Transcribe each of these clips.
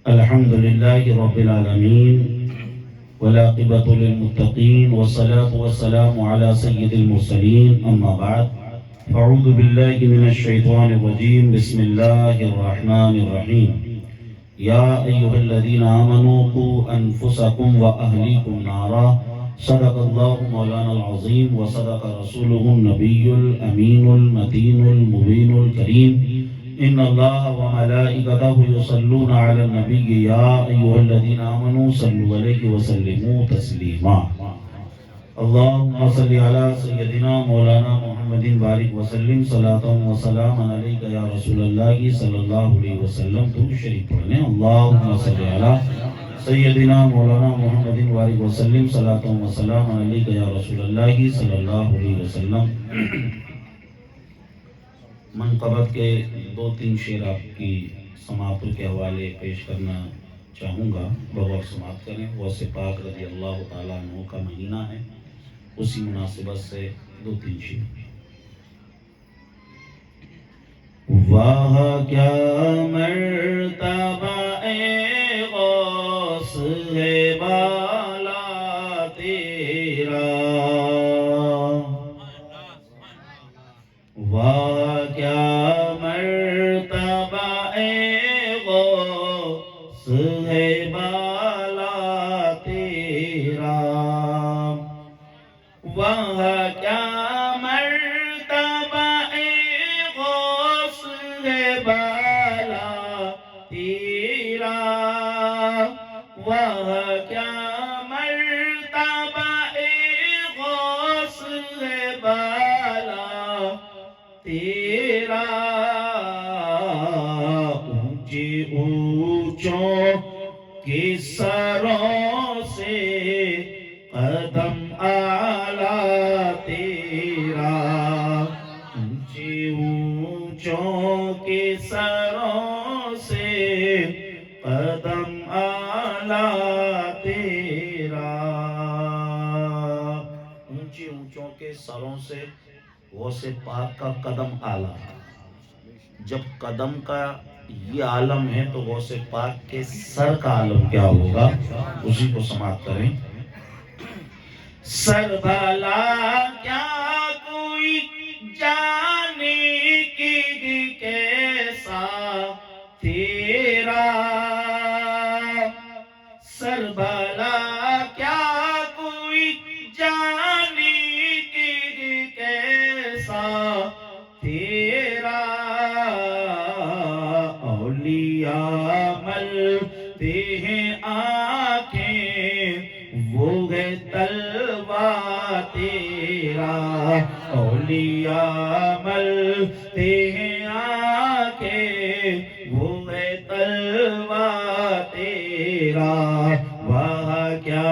الحمد لله رب العالمين والعاقبة للمتقين والصلاة والسلام على سيد المرسلين أما بعد فأعوذ بالله من الشيطان الرجيم بسم الله الرحمن الرحيم يا أيها الذين آمنوا قوا أنفسكم وأهليكم نارا صدق الله مولانا العظيم وصدق رسوله النبي الأمين المتين المبين الكريم إن الله وملائكته يصلون على النبي يا أيها الذين آمنوا صلوا عليه وسلموا تسليما اللهم صل على سيدنا مولانا محمد بارك وسلم صلاة وسلاما عليك يا رسول الله صلى الله عليه وسلم تو شریف پڑھنے اللهم صل على سيدنا مولانا محمد بارك وسلم صلاة وسلاما عليك يا رسول الله صلى الله عليه وسلم منقبت کے دو تین شعر آپ کی سماعتوں کے حوالے پیش کرنا چاہوں گا، بغور سماعت کریں۔ غوث پاک رضی اللہ تعالیٰ عنہ کا مہینہ ہے، اسی مناسبت سے دو تین شعر۔ واہ کیا مرتبہ اے غوث ہے بالا تیرا، واہ کیا مرتبہ اے غوث ہے بالا تیرا، واہ کیا مرتبہ اے غوث ہے بالا تیرا، واہ کیا مرتبہ اے غوث ہے بالا تیرا، اونچے اونچوں کے سروں سے قدم اعلیٰ تیرا، اونچے اونچوں کے سروں سے قدم اعلیٰ تیرا، اونچے اونچوں کے سروں سے غوث پاک کا قدم اعلیٰ۔ جب قدم کا یہ عالم ہے تو غوث پاک کے سر کا عالم کیا ہوگا، اسی کو سماعت کریں۔ سر بھلا کیا کوئی جانے کی کیسا تیرا، سر بھلا کیا کوئی جانے کی کیسا تیرا، اولیاء ملتے ہیں آنکھیں وہ ہے تلوہ تیرا، اولیاء ملتے ہیں آنکھیں وہ ہے تلوہ تیرا، واہ کیا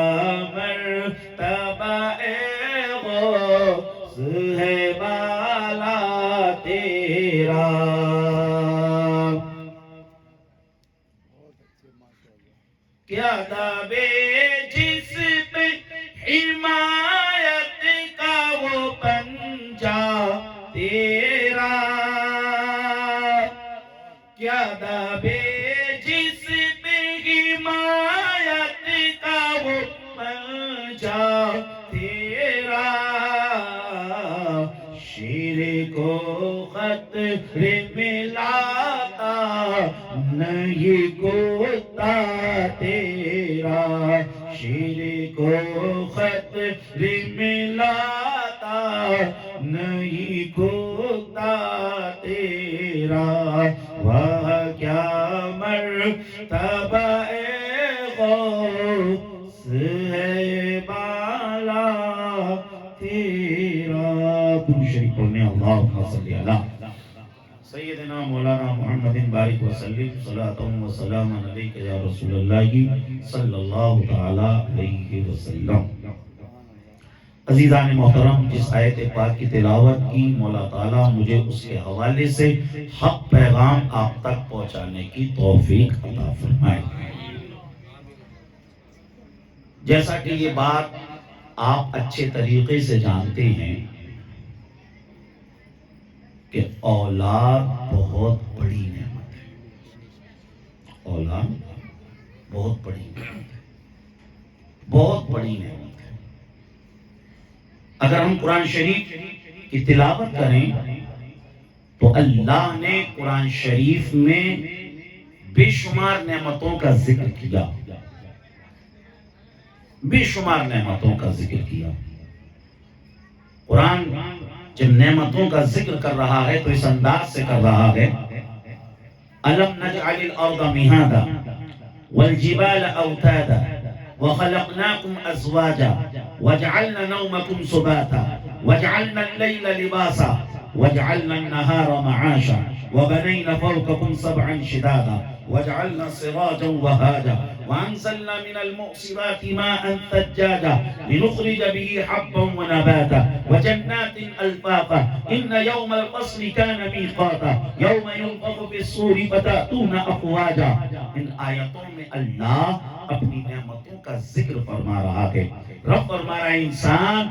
مرتبہ اے غوث ہے بالا تیرا، کیا دعوے جس پہ حمایت کا وہ پنجا تیرا، کیا دعوے جس پہ حمایت کا وہ پنجا تیرا، شیر کو خطرے میں لاتا نہیں کتا تیرا، شیر کو خطرے میں لاتا نہیں کتا تیرا، واہ کیا مرتبہ اے غوث ہے بالا تیرا۔ پوری شریف پڑھنے اللہم صلی علی سیدنا مولانا محمد بارک وسلم صلاة و سلام علیک یا رسول اللہ صلی اللہ تعالی علیہ وسلم۔ عزیزان محترم، جس آیت پاک کی تلاوت کی، مولا تعالیٰ مجھے اس کے حوالے سے حق پیغام آپ تک پہنچانے کی توفیق عطا فرمائے۔ جیسا کہ یہ بات آپ اچھے طریقے سے جانتے ہیں کہ اولاد بہت بڑی نعمت ہے، اولاد بڑی نعمت ہے، بہت بڑی نعمت ہے۔ اگر ہم قرآن شریف کی تلاوت کریں تو اللہ نے قرآن شریف میں بے شمار نعمتوں کا ذکر کیا، بے شمار نعمتوں کا ذکر کیا۔ قرآن جب نعمتوں کا ذکر کر رہا ہے تو اس انداز سے کر رہا ہے، أَلَمْ نَجْعَلِ الْأَرْضَ مِهَادًا وَالْجِبَالَ أَوْتَادًا وَخَلَقْنَاكُمْ أَزْوَاجًا وَجَعَلْنَا نَوْمَكُمْ سُبَاتًا وَجَعَلْنَا اللَّيْلَ لِبَاسًا وَجَعَلْنَا النَّهَارَ مَعَاشًا وَبَنَيْنَا فَوْقَكُمْ سَبْعًا شِدَادًا وَجَعَلْنَا سِرَاجًا وَهَاجًا وَأَنزَلْنَا مِنَ الْمُعْصِرَاتِ مَاءً ثَجَّاجًا لِنُخْرِجَ بِهِ حَبًّا وَنَبَاتًا وَجَنَّاتٍ أَلْفَافًا إِنَّ يَوْمَ الْفَصْلِ كَانَ مِيقَاتًا يَوْمَ يُنفَخُ فِي الصُّورِ فَتَأْتُونَ أَفْوَاجًا۔ ان آیتوں میں اللہ اپنی نعمتوں کا ذکر فرما رہا ہے۔ رب فرما رہا ہے انسان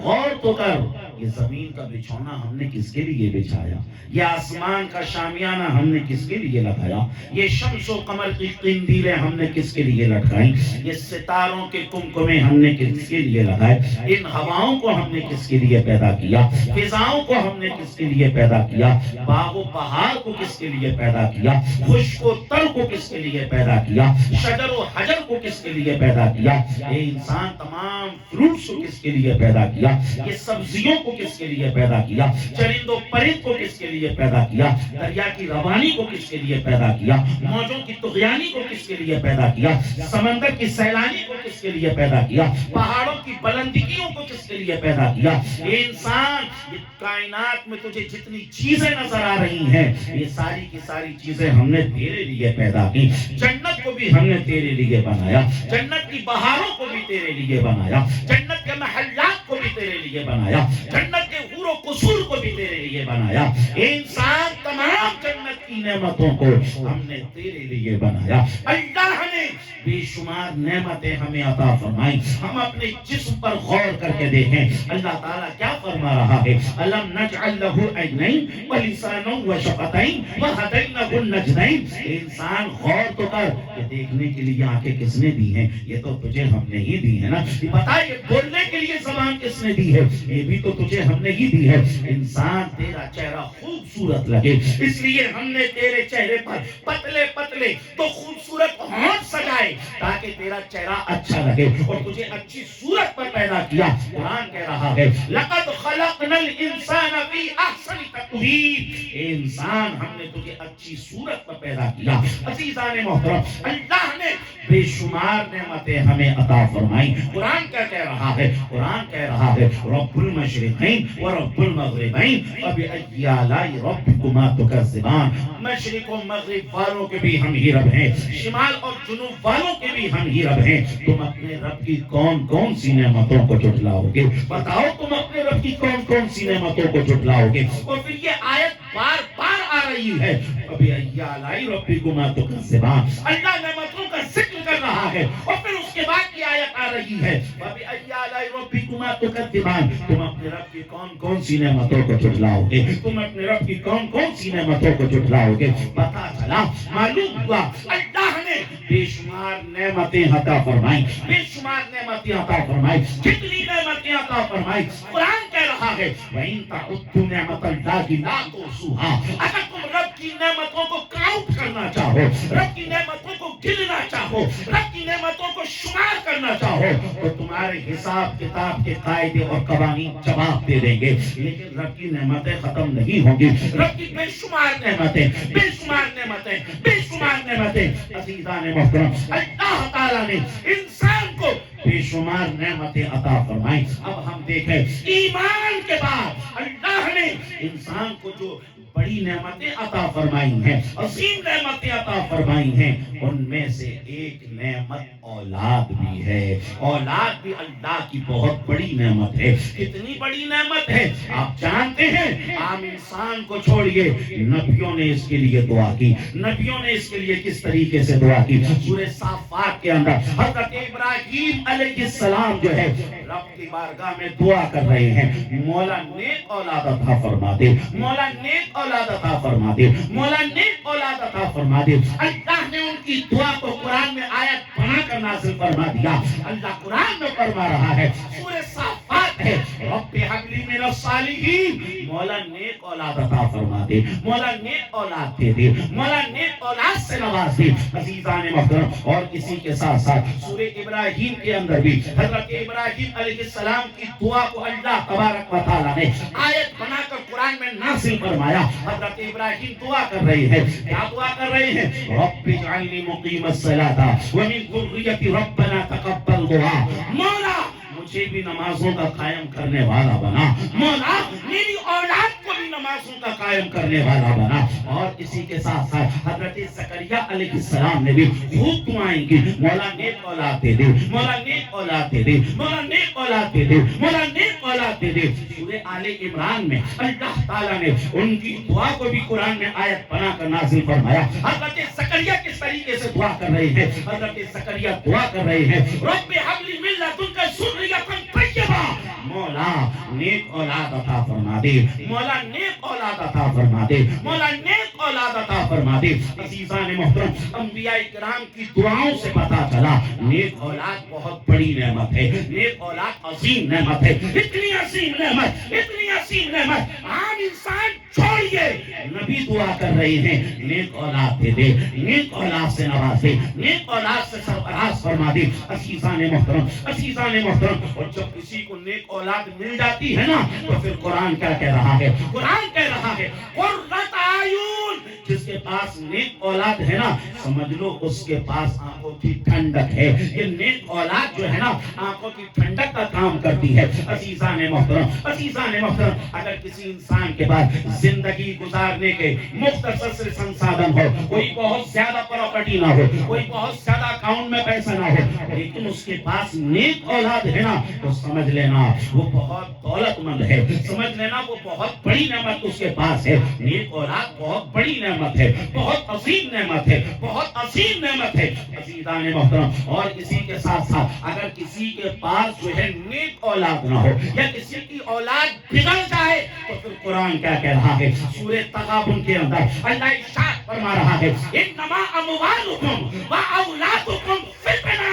غور تو کر، یہ زمین کا بچھونا ہم نے کس کے لیے بچھایا، یہ آسمان کا شامیانہ ہم نے کس کے لیے لگایا، یہ شمس و قمر کی قندیلیں ہم نے کس کے لیے لٹکائیں، یہ ستاروں کے کمکمے ہم نے کس کے لیے لگائے، ان ہواؤں کو ہم نے کس کے لیے پیدا کیا، فضاؤں کو ہم نے کس کے لیے پیدا کیا، باغ و پہاڑ کو کس کے لیے پیدا کیا، خشک و تر کو کس کے لیے پیدا کیا، شجر و حجر کو کس کے لیے پیدا کیا، یہ انسان تمام فروٹس کو کس کے لیے پیدا کیا، یہ سبزیوں کو کس کے لیے پیدا کیا، چرند و پرند کو کس کے لیے پیدا کیا، دریا کی روانی کو کس کے لیے پیدا کیا، موجوں کی طغیانی کو کس کے لیے پیدا کیا، سمندر کی سیلانی کو کس کے لیے پیدا کیا، پہاڑوں کی بلندیوں کو کس کے لیے پیدا کیا۔ یہ انسان، یہ کائنات میں تجھے جتنی چیزیں نظر آ رہی ہیں یہ ساری کی ساری چیزیں ہم نے تیرے لیے پیدا کی۔ جنت کو بھی ہم نے تیرے لیے بنایا، جنت کی بہاروں کو بھی تیرے لیے بنایا، جنت کے محلات کو بھی تیرے لیے بنایا، جنت کے حور و قصور کو بھی تیرے لیے بنایا۔ انسان تمام جنت کی نعمتوں کو ہم نے تیرے لیے بنایا۔ اللہ نے بے شمار نعمتیں ہمیں عطا فرمائیں۔ ہم اپنے جسم پر غور کر کے دیکھیں اللہ تعالیٰ کیا فرما رہا ہے۔ أَلَمْ نَجْعَلْ لَهُ عَيْنَيْنِ وَلِسَانًا وَشَفَتَيْنِ وَهَدَيْنَاهُ النَّجْدَيْنِ۔ انسان غور تو کر، یہ دیکھنے کے لیے آنکھیں کس نے دی ہیں؟ یہ تو تجھے ہم نے ہی دی ہے نا۔ بتا یہ بولنے کے لیے زبان کس نے دی ہے؟ یہ بھی تو تجھے ہم نے ہی دی ہے۔ انسان تیرا چہرہ خوبصورت لگے اس لیے ہم نے تیرے چہرے پر پتلے پتلے تو خوبصورت ہونٹ سجائے تاکہ تیرا چہرہ اچھا لگے اور تجھے اچھی صورت پر پیدا کیا۔ قرآن کہہ رہا ہے لَقَدْ خَلَقْنَا الْإِنسَانَ فِي أَحْسَنِ تَقْوِيمٍ۔ اے انسان ہم نے تجھے اچھی صورت پر پیدا کیا۔ عزیزان محترم، اللہ نے بے شمار نعمتیں ہمیں عطا فرمائیں۔ قرآن کیا کہہ رہا ہے؟ قرآن کہہ رہا ہے رب المشرقین و رب المغربین فبأي آلاء ربكما تكذبان۔ مشرق و مغرب والوں کے بھی ہم ہی رب ہیں، شمال اور جنوب والوں کے بھی ہم ہی رب ہیں۔ تم اپنے رب کی کون کون سی نعمتوں کو جھٹلاؤ گے؟ بتاؤ تم اپنے رب کی کون کون سی نعمتوں کو جھٹلاؤ گے؟ اور پھر یہ آیت بار بار آ رہی ہے فبأي آلاء ربكما تكذبان۔ اللہ نعمتوں کا ذکر کر رہا ہے اور پھر اس کے بعد یہ آیت آ رہی ہے فبأي آلاء ربكما تكذبان۔ تم اپنے رب کی کون کون سی نعمتوں کو جھٹلاؤ گے؟ تم اپنے رب کی کون کون سی نعمتوں کو جھٹلاؤ گے؟ پتہ چلا، معلوم ہوا اللہ نے بے شمار نعمتیں عطا فرمائیں، بے شمار نعمتیں عطا فرمائیں۔ کتنی نعمتیں عطا فرمائیں؟ قرآن کہہ رہا ہے وَإِن تَعُدُّوا نِعْمَتَ اللَّهِ لَا تُحْصُوهَا۔ اگر تم رب کی نعمتوں کو کاؤنٹ کرنا چاہو، رب کی نعمتوں کو گننا چاہو، رب کی نعمتوں کو شمار کرنا چاہو تو تمہارے حساب کتاب کے قاعدے اور قوانین جواب دے دیں گے، لیکن رب کی نعمتیں ختم نہیں ہوں گی۔ رب کی بے شمار نعمتیں، بے شمار نعمتیں، بے شمار نعمتیں۔ عزیزان محترم، اللہ تعالیٰ نے انسان کو بے شمار نعمتیں عطا فرمائیں۔ اب ہم دیکھیں ایمان کے بعد اللہ نے انسان کو جو بڑی نعمتیں عطا فرمائی ہیں، عظیم نعمتیں عطا فرمائی ہیں، ان میں سے ایک نعمت اولاد بھی ہے۔ اولاد بھی اللہ کی بہت بڑی نعمت ہے۔ کتنی بڑی نعمت ہے آپ جانتے ہیں؟ عام انسان کو چھوڑیے، نبیوں نے اس کے لیے دعا کی۔ نبیوں نے اس کے لیے کس طریقے سے دعا کی؟ سورہ صافات کے اندر حضرت ابراہیم علیہ السلام جو ہے رب کی بارگاہ میں دعا کر رہے ہیں، مولا نیک اولاد عطا فرما دے، مولا نیک اولاد عطا فرما دے، مولا نیک اولاد عطا فرما دے۔ اللہ نے ان کی دعا کو قرآن میں آیت بنا کر نازل فرما دیا۔ اللہ قرآن میں فرما رہا ہے، سورہ صافات ہے، رب ہب لی من الصالحین، مولا نیک اولاد عطا فرما دے، مولا نیک اولاد دے دے، مولا نیک اولاد سے نواز دے۔ عزیزان محترم، اور اسی کے ساتھ ساتھ سورہ ابراہیم کے اندر بھی حضرت ابراہیم علیہ السلام کی دعا کو اللہ تبارک و تعالیٰ نے آیت بنا کر قرآن میں نازل فرمایا۔ حضرت ابراہیم دعا کر رہے ہیں، کیا دعا کر رہے ہیں؟ رب اجعلنی مقیم الصلاۃ ومن ذریتی ربنا تقبل دعا، مولا مجھے بھی نمازوں کا قائم کرنے والا بنا، مولا میری اولاد کو بھی نمازوں کا قائم کرنے والا بنا۔ اور اسی کے ساتھ ساتھ حضرت زکریا علیہ السلام نے بھی خوب دعائیں کی، مولا نیک اولاد دے دے، مولا نیک اولاد دے دے، مولا نیک اولاد دے دے، مولا نیک اولاد دے دے۔ سورہ آل عمران میں اللہ تعالیٰ نے ان کی دعا کو بھی قرآن میں آیت بنا کر نازل فرمایا۔ حضرت زکریا کس طریقے سے دعا کر رہے ہیں؟ حضرت زکریا دعا کر رہے ہیں، رب ہب لی من لدنک ذریۃ طیبہ، مولا نیک اولاد عطا فرما دے، مولا نیک اولاد عطا فرما دے، مولا نیک اولاد عطا فرما دے۔ عزیزان محترم، انبیاء کرام کی دعاؤں سے پتا چلا نیک اولاد بہت بڑی نعمت ہے، نیک اولاد عظیم نعمت ہے، اتنی عظیم نعمت، اتنی عظیم نعمت عام انسان چھوڑیے، نبی دعا کر رہے ہیں نیک اولاد دے دے، نیک اولاد سے نواز دے، نیک اولاد سے سرفراز فرما دے۔ عزیزان محترم، عزیزان محترم، اور جب کسی کو نیک اولاد مل جاتی ہے نا تو پھر قرآن کیا کہہ رہا ہے؟ قرآن کہہ رہا ہے قرۃ اعین، جس کے پاس نیک اولاد ہے نا سمجھ لو اس کے پاس آنکھوں کی ٹھنڈک ہے۔ یہ نیک اولاد جو ہے نا آنکھوں کی ٹھنڈک کا کام کرتی ہے۔ عزیزان محترم، عزیزان محترم، اگر کسی انسان کے پاس زندگی گزارنے کے مختصر سے سنسادن ہو، کوئی بہت زیادہ پراپرٹی نہ ہو، کوئی بہت زیادہ اکاؤنٹ میں پیسہ نہ ہو، لیکن اس کے پاس نیک اولاد ہے نا تو سمجھ لینا وہ بہت دولت مند ہے، سمجھ لینا وہ بہت بڑی نعمت اس کے پاس ہے۔ نیک اولاد بہت بڑی نعمت ہے، بہت عظیم نعمت ہے، بہت عظیم نعمت ہے۔ عزیزان محترم، اور اسی کے ساتھ ساتھ اگر کسی کے پاس جو ہے نیک اولاد نہ ہو یا کسی کی اولاد بگڑ جائے تو پھر قرآن کیا کہہ رہا ہے؟ سورہ تغابن کے اندر اللہ ارشاد فرما رہا ہے انما اموالکم واولادکم فتنہ،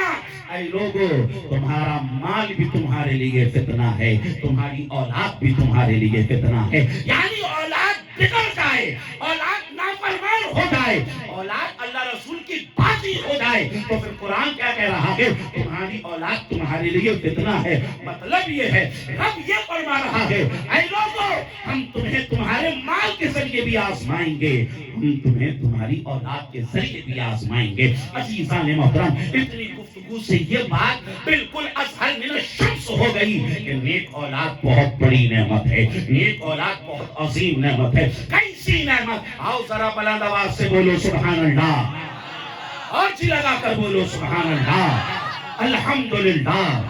اے لوگو تمہارا مال بھی تمہارے لیے فتنہ ہے، تمہاری اولاد بھی تمہارے لیے فتنہ ہے۔ یعنی اولاد بگڑ جائے، اولاد نافرمان ہو جائے، اولاد اللہ رسول کی بازی ہو جائے تو پھر قرآن کیا کہہ رہا ہے؟ تمہاری اولاد تمہارے لیے فتنہ ہے۔ مطلب یہ ہے رب یہ فرما رہا ہے اے لوگو ہم تمہیں تمہارے مال کے ذریعے بھی آزمائیں گے، ہم تمہیں تمہاری اولاد کے ذریعے بھی آزمائیں گے۔ عزیزان محترم، اتنی گفتگو سے یہ بات بالکل اظہر من الشمس ہو گئی کہ نیک اولاد بہت بڑی نعمت ہے، نیک اولاد بہت عظیم نعمت ہے۔ کیسی نعمت؟ آؤ ذرا بلند آواز سے بولو سبحان اللہ، اور جی لگا کر بولو سبحان اللہ، الحمدللہ،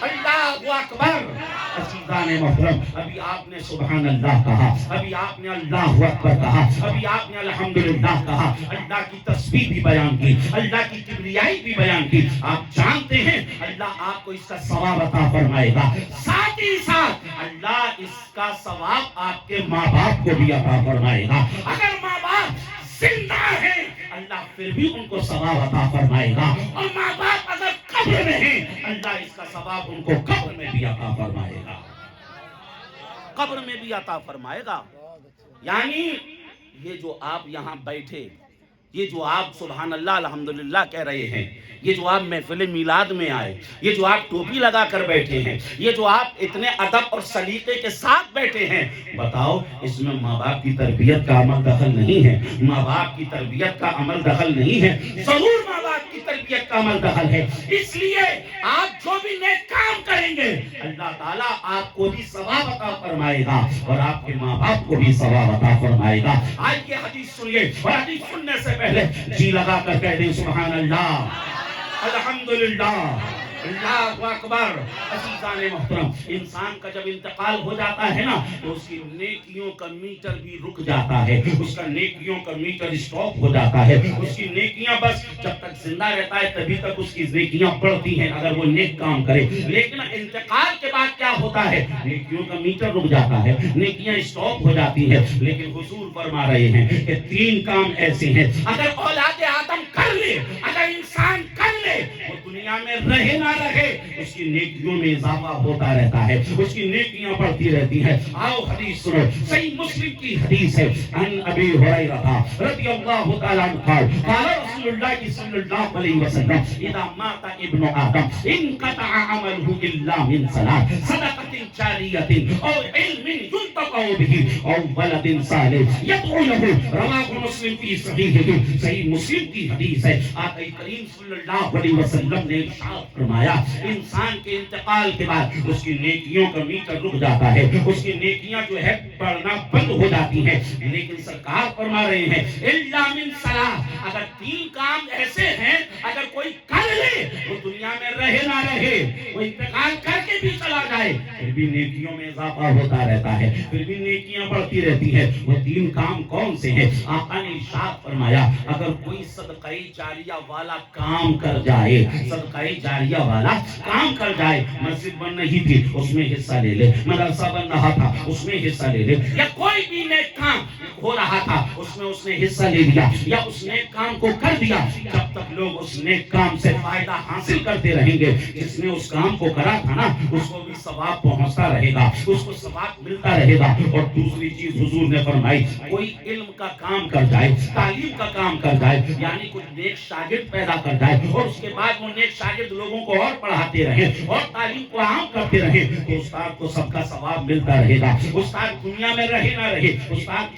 اللہ اکبر۔ عزیزان محترم، ابھی آپ نے سبحان اللہ کہا، ابھی آپ نے اللہ اکبر کہا، ابھی آپ نے الحمدللہ کہا، اللہ کی تسبیح بھی بیان کی، اللہ کی کبریائی بھی بیان کی۔ آپ جانتے ہیں اللہ آپ کو اس کا ثواب عطا فرمائے گا، ساتھ ہی ساتھ اللہ اس کا ثواب آپ کے ماں باپ کو بھی عطا فرمائے گا۔ اگر ماں باپ زندہ ہے اللہ پھر بھی ان کو ثواب عطا فرمائے گا، اور ماں باپ اگر قبر میں ہیں اللہ اس کا ثواب ان کو قبر میں بھی عطا فرمائے گا، قبر میں بھی عطا فرمائے گا۔ یعنی یہ جو آپ یہاں بیٹھے، یہ جو آپ سبحان اللہ الحمدللہ کہہ رہے ہیں، یہ جو آپ محفل میلاد میں آئے، یہ جو آپ ٹوپی لگا کر بیٹھے ہیں، یہ جو آپ اتنے ادب اور سلیقے کے ساتھ بیٹھے ہیں، بتاؤ اس میں ماں باپ کی تربیت کا عمل دخل نہیں ہے؟ ماں باپ کی تربیت کا عمل دخل نہیں ہے؟ ضرور ماں باپ کی تربیت کا عمل دخل ہے۔ اس لیے آپ جو بھی نیک کام کریں گے اللہ تعالیٰ آپ کو بھی ثواب عطا فرمائے گا اور آپ کے ماں باپ کو بھی ثواب عطا فرمائے گا۔ آئیے حدیث سنیے، اور حدیث سننے سے پہلے جی لگا کر کہہ دیں سبحان اللہ، الحمدللہ، اللہ اکبر۔ عزیزان محترم، انسان کا جب انتقال ہو جاتا ہے نا تو اس کی نیکیوں کا میٹر بھی رک جاتا ہے، اس کا نیکیوں کا میٹر اسٹاپ ہو جاتا ہے، اس کی نیکیاں بس جب تک زندہ رہتا ہے تبھی تک اس کی نیکیاں بڑھتی ہیں اگر وہ نیک کام کرے، لیکن انتقال کے بعد کیا ہوتا ہے؟ نیکیوں کا میٹر رک جاتا ہے، نیکیاں اسٹاپ ہو جاتی ہیں۔ لیکن حضور فرما رہے ہیں کہ 3 کام ایسے ہیں اگر اولاد آدم کر لے، اگر انسان کر لے، وہ دنیا میں رہے نہ رہے اس کی نیکیوں میں اضافہ ہوتا رہتا ہے، اس کی نیکیاں بڑھتی رہتی ہیں۔ آؤ حدیث سنو، صحیح مسلم کی حدیث ہے، عن ابی ہریرہ رضی اللہ تعالی عنہ قال قال رسول اللہ صلی اللہ علیہ وسلم اذا مات ابن آدم انقطع عمله الا من صلاۃ صدقۃ جاریۃ او علم ينتفع به او ولد صالح يدعو له، رواه مسلم فی صحیحہ۔ صحیح مسلم کی حدیث ہے، آقا کریم صلی اللہ علیہ وسلم نے ارشاد فرمایا انسان کے انتقال کے بعد اس کی نیکیوں کا میٹر رک جاتا ہے، اس کی نیکیاں جو ہے بڑھنا بند ہو جاتی ہیں، لیکن سرکار فرما رہے ہیں الا من صلاۃ، اگر تین کام ایسے ہیں اگر کوئی کر لے وہ دنیا میں رہے نہ رہے، وہ انتقال کر کے بھی چلا جائے پھر بھی نیکیوں میں اضافہ ہوتا رہتا ہے، پھر بھی نیکیاں بڑھتی رہتی ہیں۔ وہ تین کام کون سے ہیں؟ آقا نے ارشاد فرمایا اگر کوئی صدقہ جاریہ والا کام کر جائے، صدقہ جاریہ والا کام کر جائے، مسجد بن رہی تھی اس میں حصہ لے لے، مدرسہ بن رہا تھا اس میں حصہ لے لے، یا کوئی بھی نیک کام ہو رہا تھا اس میں اس نے حصہ لے لیا یا اس نیک کام کو کر دیا، جب تک لوگ اس نیک کام سے فائدہ حاصل کرتے رہیں گے، جس نے اس کام کو کرا تھا نا اس کو بھی ثواب پہنچتا رہے گا، اس کو ثواب ملتا رہے گا۔ اور دوسری چیز حضور نے فرمائی کوئی علم کا کام کر جائے، تعلیم کا کام کر جائے، یعنی کچھ نیک شاگرد پیدا کر جائے اور اس کے بعد وہ نیک شاگرد لوگوں کو اور پڑھاتے رہیں اور تعلیم کو عام کرتے رہیں تو استاد کو سب کا ثواب ملتا رہے گا۔ استاد دنیا میں رہے نہ رہے، استاد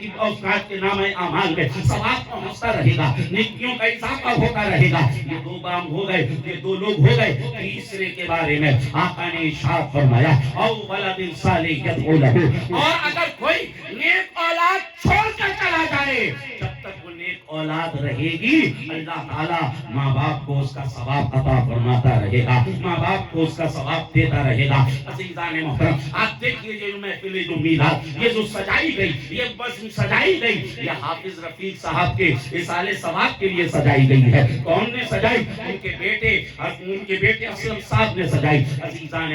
کے نام اعمال میں ثواب پہنچتا رہے گا، نیکیوں کا اضافہ ہوتا رہے گا۔ یہ دو کام ہو گئے، یہ دو لوگ ہو گئے۔ تیسرے کے بارے میں آقا نے ارشاد فرمایا او ولد صالح يدعو له، اور اگر کوئی نیک اولاد چھوڑ کر چلا جائے جب تک وہ نیک اولاد رہے گی اللہ تعالیٰ ماں باپ کو اس کا ثواب عطا فرماتا رہے گا، ماں باپ کو اس کا ثواب دیتا رہے گا۔ عزیزان محترم آپ دیکھیے یہ محفل جو میلاد یہ جو سجائی گئی، یہ بس سجائی گئی، یہ حافظ رفیق صاحب کے اصال ثواب کے لیے سجائی گئی ہے۔ کون نے سجائی؟ ان کے بیٹے اسلم صاحب نے سجائی۔ عزیزان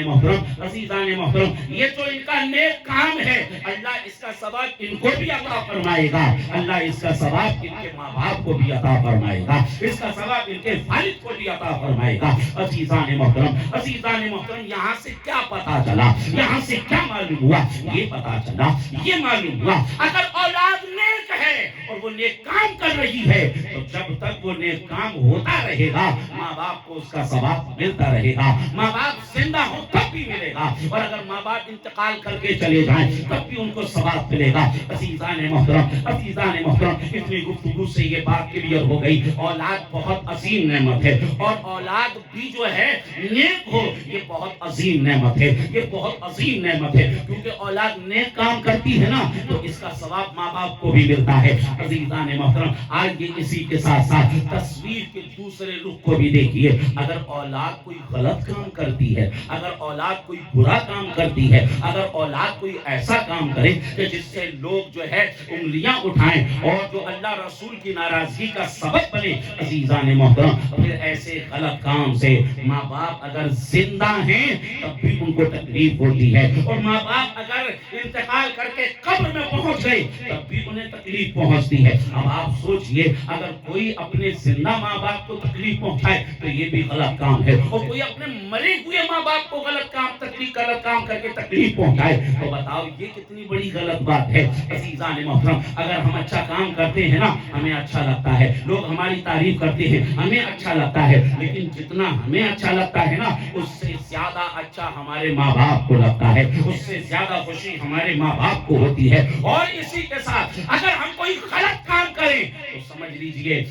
محترم یہ جو ان کا نیک کام ہے اللہ اس کا ثواب ان کو بھی عطا فرمائے گا، اللہ اس کا ثواب ان کے ماں باپ کو بھی عطا فرمائے گا، اس کا ثواب ان کے والد کو بھی عطا فرمائے گا۔ عزیزان محترم یہاں سے کیا پتا چلا، یہاں سے کیا معلوم ہوا؟ یہ پتا چلا، یہ معلوم ہوا اگر اولاد نیک ہے اور وہ نیک کام کر رہی ہے تو جب تک وہ نیک کام ہوتا رہے گا ماں باپ کو اس کا ثواب ملتا رہے گا، ماں باپ زندہ ہو تب بھی ملے گا، اور اگر ماں باپ انتقال کر کے چلے جائیں تب بھی ان کو ثواب ملے گا۔ عزیزان محترم اتنی گفتگو سے یہ بات کلیئر ہو گئی اولاد بہت عظیم نعمت ہے، اور اولاد بھی جو ہے نیک ہو یہ بہت عظیم نعمت ہے، یہ بہت عظیم نعمت ہے، کیونکہ اولاد نیک کام کرتی ہے نا تو اس کا ثواب ماں باپ کو بھی ملتا ہے۔ عزیزان محترم آج یہ اسی کے ساتھ ساتھ تصویر کے دوسرے رخ کو بھی دیکھیے، اگر اولاد کوئی غلط کام کرتی ہے، اگر اولاد کوئی برا کام کرتی ہے، اگر اولاد کوئی ایسا کام کرے کہ جس سے لوگ جو ہے انگلیاں اٹھائیں اور جو اللہ رسول کی ناراضگی کا سبب بنے، عزیزان محترم پھر ایسے غلط کام سے ماں باپ اگر زندہ ہیں تب بھی ان کو تکلیف ہوتی ہے، اور ماں باپ اگر انتقال کر کے قبر میں پہنچ گئے تب بھی انہیں تکلیف پہنچتی ہے۔ اب آپ سوچئے اگر کوئی اپنے زندہ ماں باپ کو تکلیف پہنچائے تو یہ بھی غلط کام ہے، اور کوئی اپنے مرے ہوئے ماں باپ کو غلط کام کر کے تکلیف پہنچائے تو بتاؤ یہ کتنی بڑی غلط بات ہے۔ عزیزان محترم اگر ہم اچھا کام کرتے ہیں نا ہمیں اچھا لگتا ہے، لوگ ہماری تعریف کرتے ہیں ہمیں اچھا لگتا ہے، لیکن جتنا ہمیں اچھا لگتا ہے نا اس سے زیادہ اچھا ہمارے ماں باپ کو لگتا ہے، اس سے زیادہ خوشی ہمارے ماں باپ کو ہوتی ہے۔ اور اسی کے ساتھ اگر ہم کوئی غلط کام کریں تو سمجھ لیجئے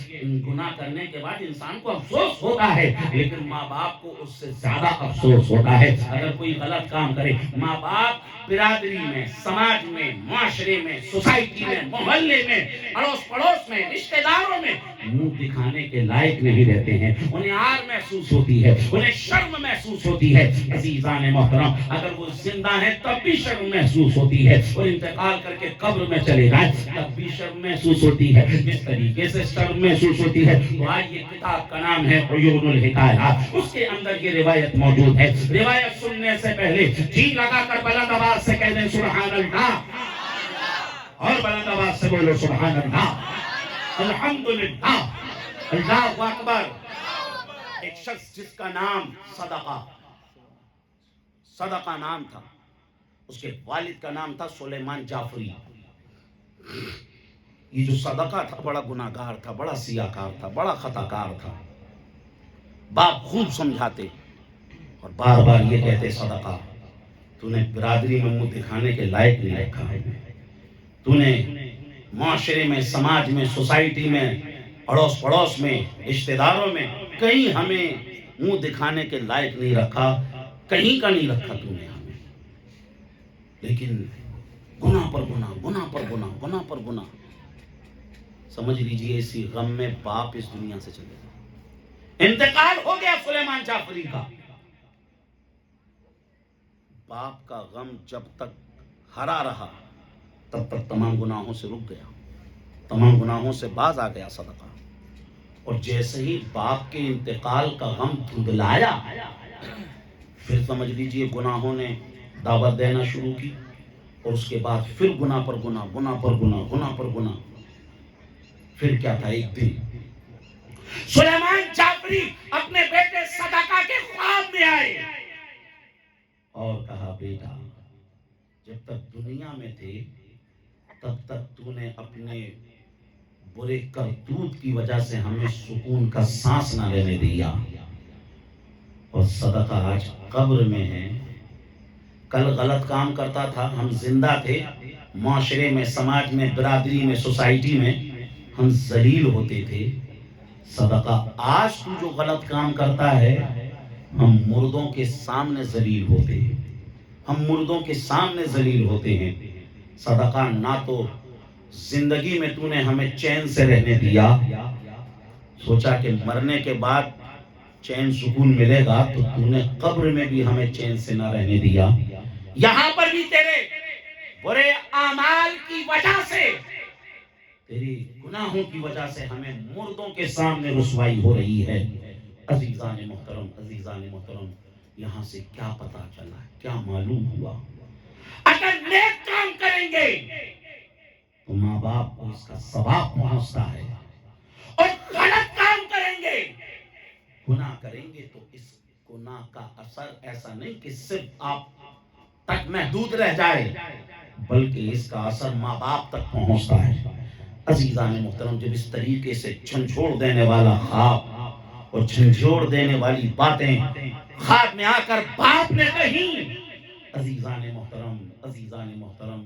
گناہ کرنے کے بعد انسان کو افسوس ہوتا ہے، لیکن ماں باپ کو اس سے زیادہ افسوس ہوتا ہے۔ اگر کوئی غلط کام کرے ماں باپ برادری میں، سماج میں، معاشرے میں، سوسائٹی میں، محلے میں، اڑوس پڑوس میں، رشتہ داروں میں منہ دکھانے کے لائق نہیں رہتے ہیں، انہیں عار محسوس ہوتی ہے، انہیں شرم محسوس ہوتی ہے۔ عزیزان محترم اگر وہ زندہ ہیں تب بھی شرم محسوس ہوتی ہے، اور انتقال کر کے قبر میں چلے جائیں تب بھی شرم محسوس ہوتی ہے۔ جس طریقے سے شرم محسوس ہوتی ہے تو آج یہ کتاب کا نام ہے عیون الحکایات، اس کے اندر یہ روایت موجود ہے۔ روایت سننے سے پہلے جی لگا کر بلند آواز سے کہہ دیں سبحان اللہ، اور بلند آواز سے بولو سبحان اللہ، الحمدللہ، اللہ اکبر، ایک شخص جس کا نام صدقہ نام تھا، اس کے والد کا نام تھا سلیمان جعفری۔ یہ جو صدقہ تھا بڑا گناہگار تھا، بڑا سیاہکار تھا، بڑا خطاکار تھا۔ باپ خوب سمجھاتے اور بار بار یہ کہتے صدقہ تو نے برادری میں منہ دکھانے کے لائق نہیں رکھا ہے، تو نے معاشرے میں، سماج میں، سوسائٹی میں، اڑوس پڑوس میں، رشتہ داروں میں کہیں ہمیں منہ دکھانے کے لائق نہیں رکھا، کہیں کا نہیں رکھا تو نے ہمیں۔ لیکن گناہ پر گناہ، گناہ پر گناہ، گناہ پر گناہ، سمجھ لیجئے اسی غم میں باپ اس دنیا سے چلے گئے، انتقال ہو گیا سلیمان جعفری کا۔ باپ کا غم جب تک ہرا رہا تب تک تمام گناہوں سے رک گیا، تمام گناہوں سے باز آ گیا صدقہ۔ اور جیسے ہی باپ کے انتقال کا غم دھندلایا، پھر سمجھ لیجئے گناہوں نے دعوت دینا شروع کی، اور اس کے بعد پھر گناہ پر گناہ، گناہ پر گناہ، گناہ پر گناہ۔ پھر کیا تھا، ایک دن سلیمان جعفری اپنے بیٹے صدقہ کے خواب میں آئے اور کہا بیٹا جب تک دنیا میں تھے تب تک تو نے اپنے برے کرتوت کی وجہ سے ہمیں سکون کا سانس نہ لینے دیا، اور صدقہ آج قبر میں ہے، کل غلط کام کرتا تھا، ہم زندہ تھے، معاشرے میں، سماج میں، برادری میں، سوسائٹی میں ہم ذلیل ہوتے تھے، صدقہ آج تو جو غلط کام کرتا ہے ہم مردوں کے سامنے ذلیل ہوتے ہیں، ہم مردوں کے سامنے ذلیل ہوتے ہیں۔ صدقہ نہ تو زندگی میں تو نے ہمیں چین سے رہنے دیا، سوچا کہ مرنے کے بعد چین سکون ملے گا، تو نے قبر میں بھی ہمیں چین سے نہ رہنے دیا، یہاں پر بھی تیرے برے اعمال کی وجہ سے، تیری گناہوں کی وجہ سے ہمیں مردوں کے سامنے رسوائی ہو رہی ہے۔ عزیزان محترم، عزیزان محترم، یہاں سے کیا پتا چلا، کیا معلوم ہوا، اگر نیک کام کریں گے تو ماں باپ کو اس کا ثواب پہنچتا ہے، اور غلط کام کریں گے، گناہ کریں گے تو اس گناہ کا اثر ایسا نہیں کہ صرف آپ تک محدود رہ جائے، بلکہ اس کا اثر ماں باپ تک پہنچتا ہے۔ عزیزان محترم، جب اس طریقے سے جھنجھوڑ دینے والا خواب اور جھنجھوڑ دینے والی باتیں خواب میں آ کر باپ نے کہیں، عزیزان محترم، عزیزان محترم،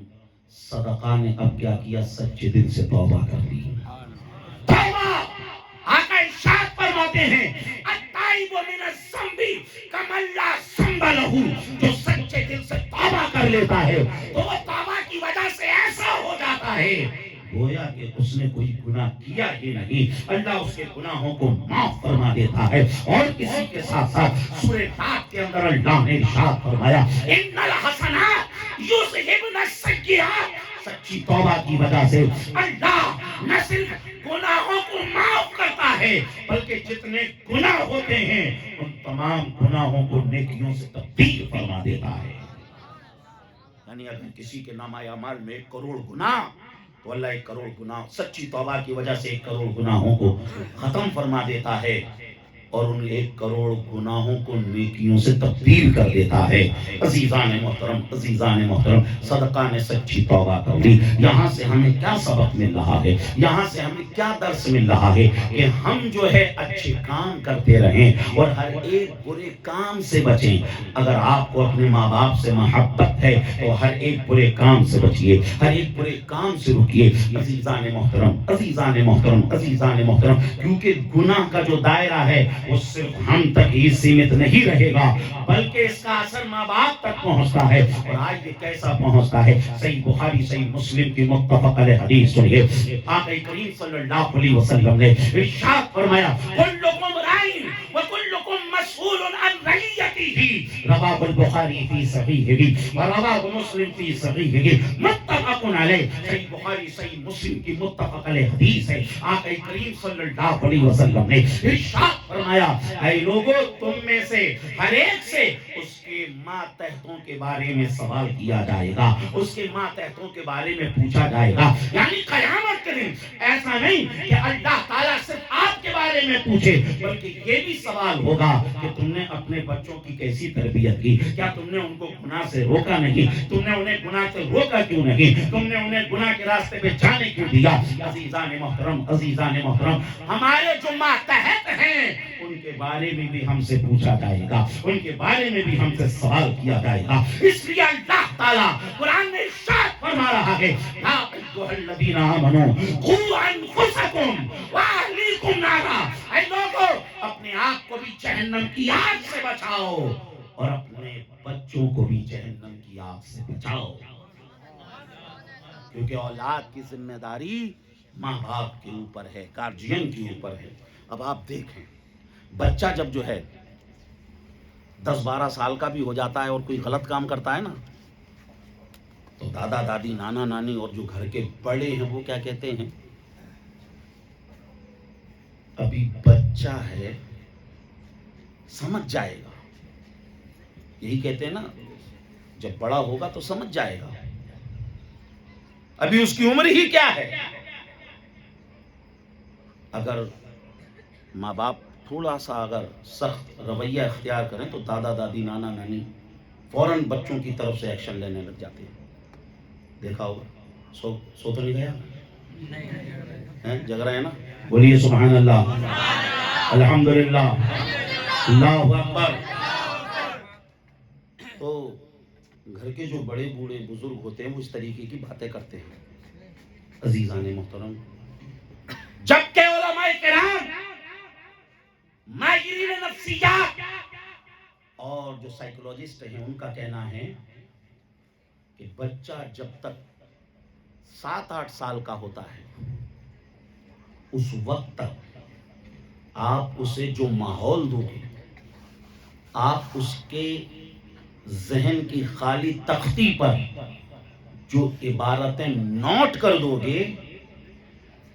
صدقہ نے اب کیا کیا، سچے دل سے توبہ کر دی۔ توبہ، آقا ارشاد فرماتے ہیں التائب من الذنب کمن لا ذنب لہ، جو سچے دل سے توبہ کر لیتا ہے تو وہ توبہ کی وجہ سے ایسا ہو جاتا ہے گویا کہ اس نے کوئی گناہ کیا ہی نہیں، اللہ اس کے گناہوں کو معاف فرما دیتا ہے۔ اور کسی کے ساتھ ساتھ سورہ نحل کے اندر اللہ نے ارشاد فرمایا ان الحسنات یذہبن السیئات، سچی توبہ کی وجہ سے اللہ نہ صرف گناہوں کو معاف کرتا ہے بلکہ جتنے گناہ ہوتے ہیں ان تمام گناہوں کو نیکیوں سے تبدیل فرما دیتا ہے۔ یعنی اگر کسی کے نامہ اعمال میں 1 کروڑ گناہ، تو اللہ 1 کروڑ گناہ سچی توبہ کی وجہ سے 1 کروڑ گناہوں کو ختم فرما دیتا ہے، اور ان 1 کروڑ گناہوں کو نیکیوں سے تبدیل کر دیتا ہے۔ عزیزان محترم، عزیزان محترم، صدقہ نے سچی توبہ کر دی۔ یہاں سے ہمیں کیا سبق مل رہا ہے، یہاں سے ہمیں کیا درس مل رہا ہے کہ ہم جو ہے اچھے کام کرتے رہیں اور ہر ایک برے کام سے بچیں۔ اگر آپ کو اپنے ماں باپ سے محبت ہے تو ہر ایک برے کام سے بچیے، ہر ایک برے کام سے رکیے۔ عزیزان محترم، عزیزان محترم، عزیزان محترم، کیونکہ گناہ کا جو دائرہ ہے وہ صرف ہم تک ہی سیمت نہیں رہے گا بلکہ اس کا اثر ماں باپ تک پہنچتا ہے۔ اور آج یہ کیسا پہنچتا ہے، صحیح بخاری صحیح مسلم کی متفق علیہ حدیث سنیے، آقا کریم صلی اللہ علیہ وسلم نے ارشاد فرمایا کلکم رائن وکلکم مسئول عن رعیتہ، رواہ البخاری فی صحیحہ ورواہ مسلم فی صحیحہ متفق علیہ۔ صحیح بخاری صحیح مسلم کی متفق علیہ حدیث ہے، آقا کریم صلی اللہ علیہ وسلم نے ارشاد فرمایا اے لوگو تم میں سے ہر ایک سے اس کے ماتحتوں کے بارے میں سوال کیا جائے گا، اس کے ماتحتوں کے بارے میں پوچھا جائے گا۔ یعنی قیامت کے دن ایسا نہیں کہ اللہ تعالیٰ صرف آپ کے بارے میں میں پوچھے بلکہ یہ بھی سوال ہوگا کہ تم نے اپنے بچوں کی کیسی تربیت کی، کیا تم نے ان کو گناہ سے روکا نہیں، تم نے انہیں گناہ سے روکا کیوں نہیں، تم نے انہیں گناہ کے راستے پہ جانے کیوں دیا۔ عزیزان محترم، ہمارے جو ماتحت ہیں ان کے بارے میں بھی ہم سے پوچھا جائے گا، ان کے بارے میں بھی ہم سے سوال کیا جائے گا۔ اس لیے اللہ تعالیٰ قرآن میں ارشاد فرما رہا ہے، یا ایھا الذین آمنوا قوا انفسکم واہلیکم نارا، اے لوگو اپنے آپ کو بھی جہنم کی آگ سے بچاؤ اور اپنے بچوں کو بھی جہنم کی آگ سے بچاؤ، کیونکہ اولاد کی ذمہ داری ماں باپ کے اوپر ہے، گارجین کے اوپر ہے۔ اب آپ دیکھیں بچہ جب جو ہے 10-12 سال کا بھی ہو جاتا ہے اور کوئی غلط کام کرتا ہے نا، تو دادا دادی نانا نانی اور جو گھر کے بڑے ہیں وہ کیا کہتے ہیں، ابھی بچہ ہے سمجھ جائے گا، یہی کہتے ہیں نا، جب بڑا ہوگا تو سمجھ جائے گا، ابھی اس کی عمر ہی کیا ہے۔ اگر ماں باپ تھوڑا سا اگر سخت رویہ اختیار کریں تو دادا دادی نانا نانی فوراً بچوں کی طرف سے ایکشن لینے لگ جاتے ہیں۔ دیکھا ہوگا، سو تو نہیں گیا، جگ رہے ہیں نا، بولیے سبحان اللہ، الحمدللہ، اللہ اکبر۔ تو گھر کے جو بڑے بوڑھے بزرگ ہوتے ہیں وہ اس طریقے کی باتیں کرتے ہیں۔ عزیزان محترم، جبکہ علماء کرام، ماہرین نفسیات اور جو سائیکولوجسٹ ہیں ان کا کہنا ہے کہ بچہ جب تک 7-8 سال کا ہوتا ہے اس وقت تک آپ اسے جو ماحول دو گے، آپ اس کے ذہن کی خالی تختی پر جو عبارتیں نوٹ کر دو گے،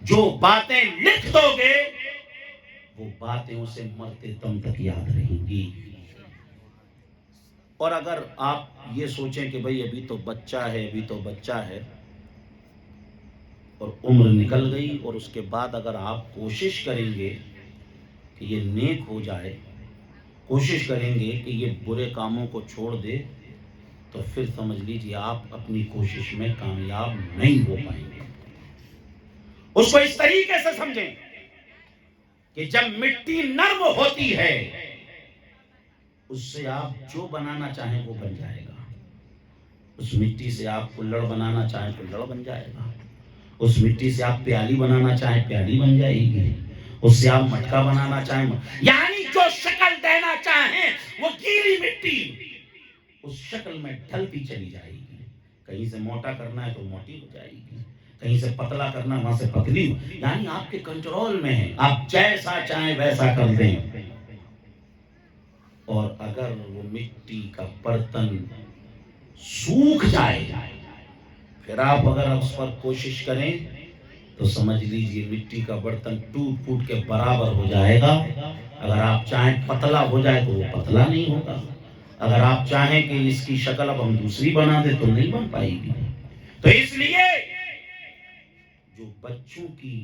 جو باتیں لکھ دو گے، وہ باتیں اسے مرتے دم تک یاد رہیں گی۔ اور اگر آپ یہ سوچیں کہ بھئی ابھی تو بچہ ہے اور عمر نکل گئی، اور اس کے بعد اگر آپ کوشش کریں گے کہ یہ نیک ہو جائے، کوشش کریں گے کہ یہ برے کاموں کو چھوڑ دے، تو پھر سمجھ لیجیے آپ اپنی کوشش میں کامیاب نہیں ہو پائیں گے۔ اس کو اس طریقے سے سمجھیں کہ جب مٹی نرم ہوتی ہے اس سے آپ جو بنانا چاہیں وہ بن جائے گا، اس مٹی سے آپ کلڑ بنانا چاہیں کلڑ بن جائے گا، اس مٹی سے آپ پیالی بنانا چاہیں پیالی بن جائے گی، اس سے آپ مٹکا بنانا چاہیں، یعنی جو شکل دینا چاہیں وہ گیلی مٹی اس شکل میں ڈھلتی چلی جائے گی۔ کہیں سے موٹا کرنا ہے تو موٹی ہو جائے گی، کہیں سے پتلا کرنا وہاں سے پتلی، یعنی آپ کے کنٹرول میں ہے، آپ جیسا چاہیں ویسا کر دیں۔ اور اگر وہ مٹی کا برتن سوکھ جائے پھر آپ اگر اس پر کوشش کریں تو سمجھ لیجئے مٹی کا برتن ٹوٹ پھوٹ کے برابر ہو جائے گا۔ اگر آپ چاہیں پتلا ہو جائے تو وہ پتلا نہیں ہوگا، اگر آپ چاہیں کہ اس کی شکل اب ہم دوسری بنا دیں تو نہیں بن پائے گی۔ تو اس لیے جو بچوں کی